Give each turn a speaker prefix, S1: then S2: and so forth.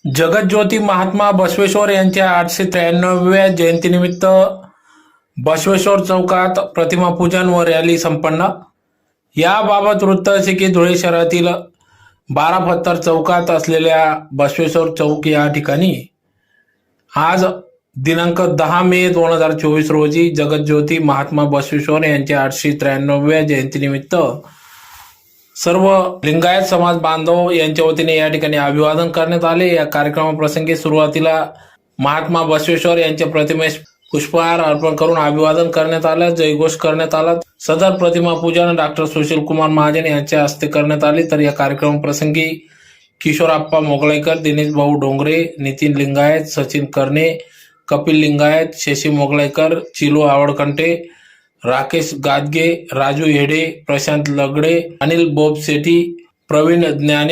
S1: जगज्योती महात्मा बसवेश्वर यांच्या 893व्या जयंतीनिमित्त बसवेश्वर चौकात प्रतिमा पूजन व रॅली संपन्न। याबाबत वृत्त असे की धुळे शहरातील 12 पत्थर चौकात असलेल्या बसवेश्वर चौक या ठिकाणी आज दिनांक 10 मे 2024 रोजी जगज्योती महात्मा बसवेश्वर यांच्या 893व्या जयंतीनिमित्त सर्व लिंगायत समाज बांधव यांच्या वतीने या ठिकाणी अभिवादन करण्यात आले। या कार्यक्रमाप्रसंगी सुरुवातीला महात्मा बसवेश्वर यांच्या प्रतिमेस पुष्पहार अर्पण करून अभिवादन करण्यात आलं, जयघोष करण्यात आला। सदर प्रतिमा पूजन डॉक्टर सुशील कुमार महाजन यांच्या हस्ते करण्यात आले। तर या कार्यक्रमाप्रसंगी किशोरप्पा मोगलाईकर, दिनेश भाऊ डोंगरे, नितीन लिंगायत, सचिन करणे, कपिल लिंगायत, शशी मोगलाईकर, चिलू आवडकंटे, राकेश गादगे, राजू हेडे, प्रशांत लगडे, अनिल बोब सेठी, प्रवीण ज्ञाने